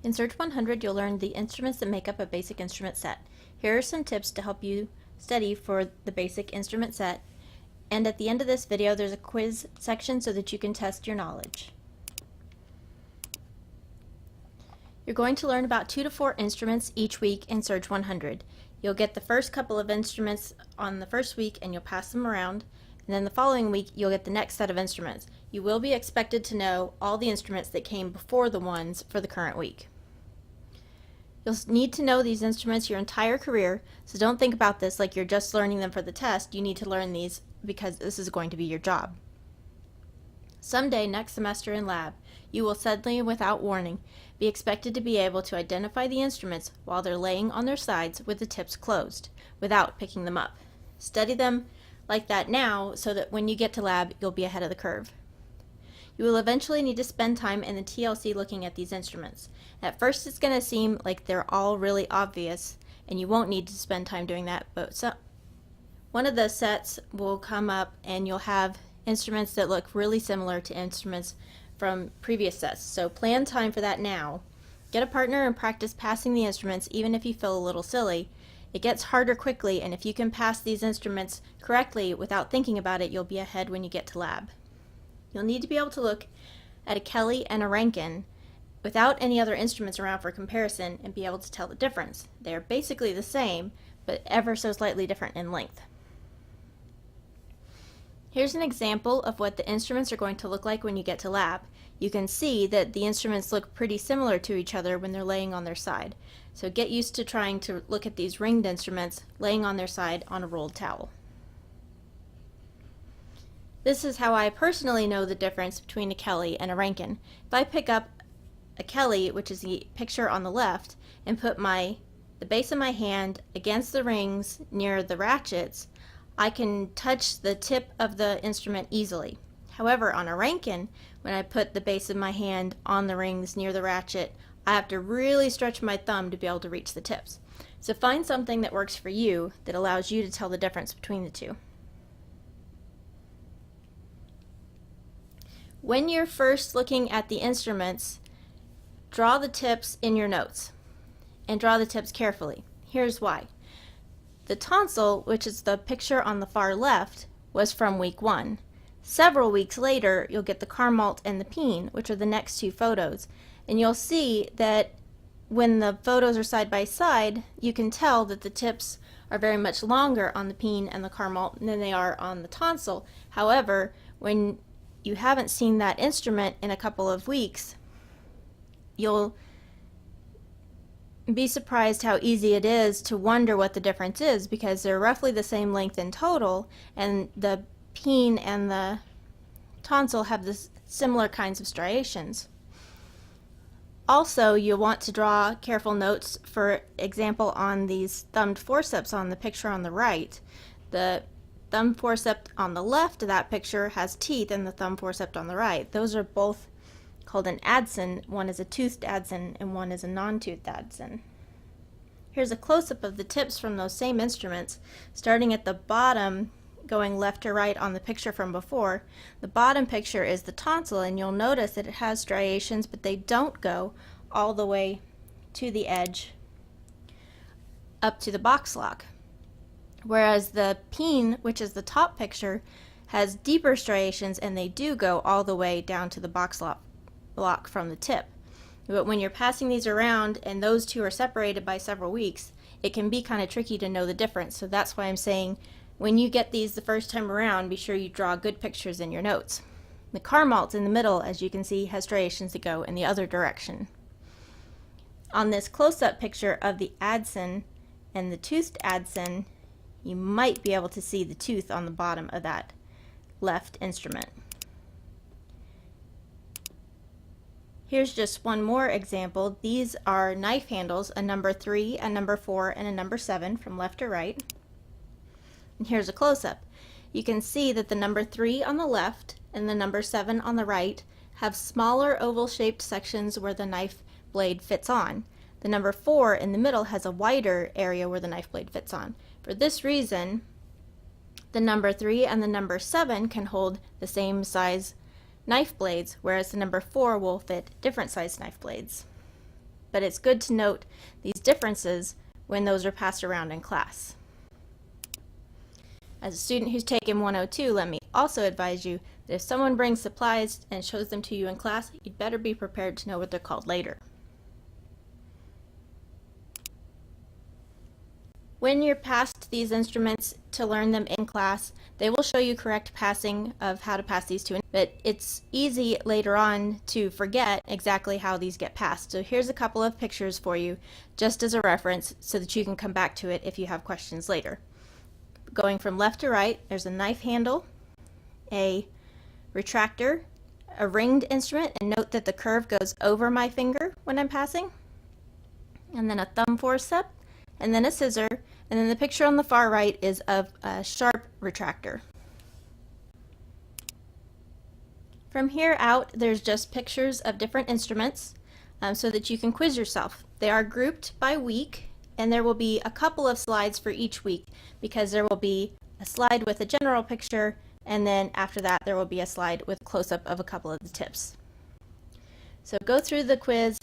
In Search 100, you'll learn the instruments that make up a basic instrument set. Here are some tips to help you study for the basic instrument set. And at the end of this video, there's a quiz section so that you can test your knowledge. You're going to learn about 2 to 4 instruments each week in Search 100. You'll get the first couple of instruments on the first week and you'll pass them around. And then the following week, you'll get the next set of instruments. You will be expected to know all the instruments that came before the ones for the current week. You'll need to know these instruments your entire career, so don't think about this like you're just learning them for the test. You need to learn these because this is going to be your job. Someday next semester in lab, you will suddenly, without warning, be expected to be able to identify the instruments while they're laying on their sides with the tips closed, without picking them up. Study them like that now so that when you get to lab, you'll be ahead of the curve. You will eventually need to spend time in the TLC looking at these instruments. At first it's going to seem like they're all really obvious and you won't need to spend time doing that, but one of the sets will come up and you'll have instruments that look really similar to instruments from previous sets. So plan time for that now. Get a partner and practice passing the instruments even if you feel a little silly. It gets harder quickly, and if you can pass these instruments correctly without thinking about it, you'll be ahead when you get to lab. You'll need to be able to look at a Kelly and a RANKIN without any other instruments around for comparison and be able to tell the difference. They're basically the same, but ever so slightly different in length. Here's an example of what the instruments are going to look like when you get to lab. You can see that the instruments look pretty similar to each other when they're laying on their side. So get used to trying to look at these ringed instruments laying on their side on a rolled towel. This is how I personally know the difference between a Kelly and a RANKIN. If I pick up a Kelly, which is the picture on the left, and put the base of my hand against the rings near the ratchets, I can touch the tip of the instrument easily. However, on a RANKIN, when I put the base of my hand on the rings near the ratchet, I have to really stretch my thumb to be able to reach the tips. So find something that works for you that allows you to tell the difference between the two. When you're first looking at the instruments, draw the tips in your notes and draw the tips carefully. Here's why. The tonsil, which is the picture on the far left, was from week 1. Several weeks later, you'll get the carmalt and the peen, which are the next 2 photos. And you'll see that when the photos are side by side, you can tell that the tips are very much longer on the peen and the carmalt than they are on the tonsil. However, when you haven't seen that instrument in a couple of weeks, you'll be surprised how easy it is to wonder what the difference is, because they're roughly the same length in total, and the peen and the tonsil have this similar kinds of striations. Also, you'll want to draw careful notes, for example, on these thumbed forceps on the picture on the right. The thumb forceps on the left of that picture has teeth, and the thumb forceps on the right. Those are both called an adson. One is a toothed adson and one is a non-toothed adson. Here's a close-up of the tips from those same instruments, starting at the bottom, going left to right on the picture from before. The bottom picture is the tonsil, and you'll notice that it has striations, but they don't go all the way to the edge up to the box lock. Whereas the peen, which is the top picture, has deeper striations, and they do go all the way down to the box block from the tip. But when you're passing these around and those two are separated by several weeks, it can be kind of tricky to know the difference. So that's why I'm saying when you get these the first time around, be sure you draw good pictures in your notes. The carmalt in the middle, as you can see, has striations that go in the other direction. On this close-up picture of the adson and the toothed adson, you might be able to see the tooth on the bottom of that left instrument. Here's just one more example. These are knife handles, a number 3, a number 4, and a number 7 from left to right. And here's a close-up. You can see that the number 3 on the left and the number 7 on the right have smaller oval-shaped sections where the knife blade fits on. The number 4 in the middle has a wider area where the knife blade fits on. For this reason, the number 3 and the number 7 can hold the same size knife blades, whereas the number 4 will fit different size knife blades. but it's good to note these differences when those are passed around in class. As a student who's taken 102, let me also advise you that if someone brings supplies and shows them to you in class, you'd better be prepared to know what they're called later. When you're passed these instruments to learn them in class, they will show you correct passing of how to pass these to, but it's easy later on to forget exactly how these get passed. So here's a couple of pictures for you just as a reference so that you can come back to it if you have questions later. Going from left to right, there's a knife handle, a retractor, a ringed instrument, and note that the curve goes over my finger when I'm passing, and then a thumb forceps, and then a scissor, and then the picture on the far right is of a sharp retractor. From here out, there's just pictures of different instruments so that you can quiz yourself. They are grouped by week, and there will be a couple of slides for each week because there will be a slide with a general picture, and then after that there will be a slide with a close-up of a couple of the tips. So go through the quiz,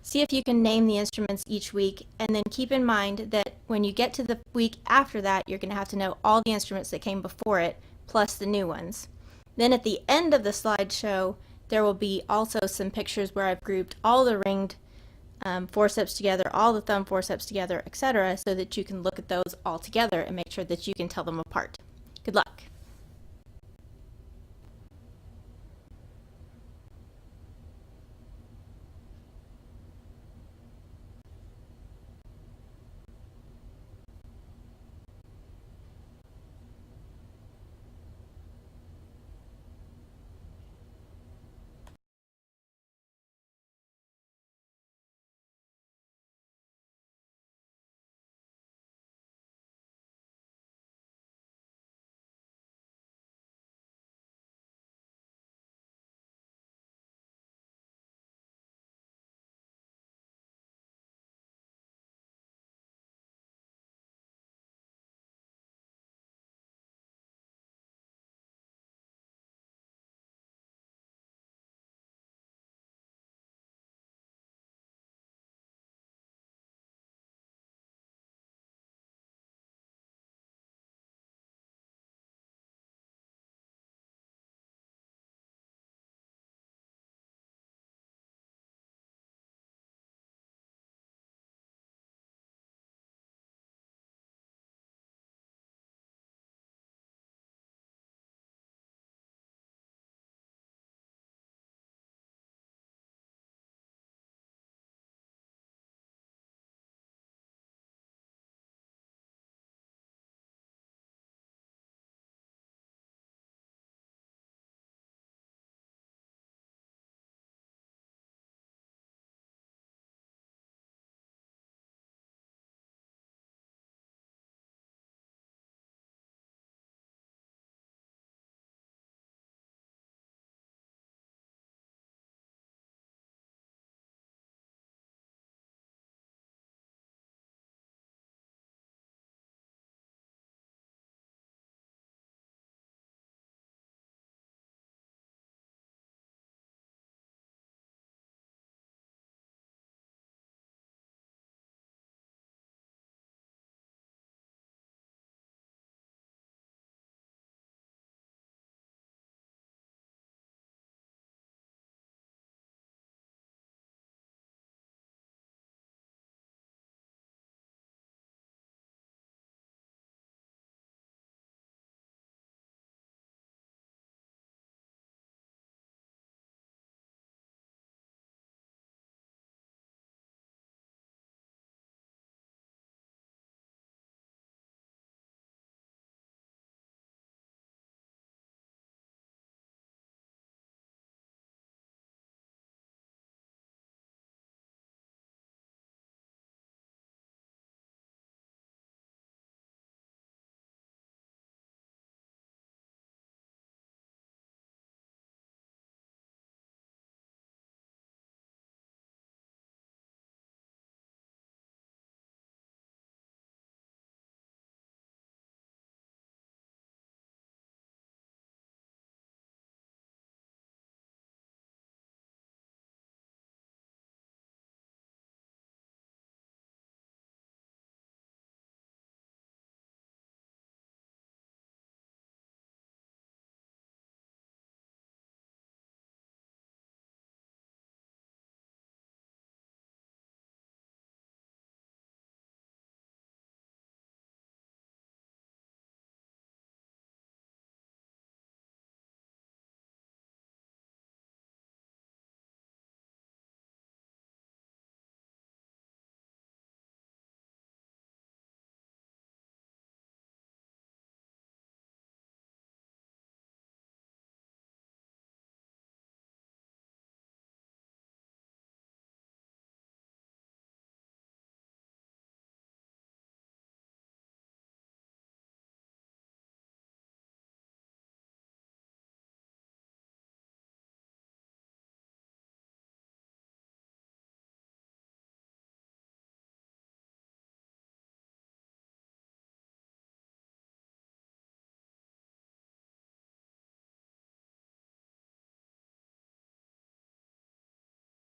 see if you can name the instruments each week, and then keep in mind that when you get to the week after that, you're going to have to know all the instruments that came before it, plus the new ones. Then at the end of the slideshow, there will be also some pictures where I've grouped all the ringed forceps together, all the thumb forceps together, etc., so that you can look at those all together and make sure that you can tell them apart. Good luck!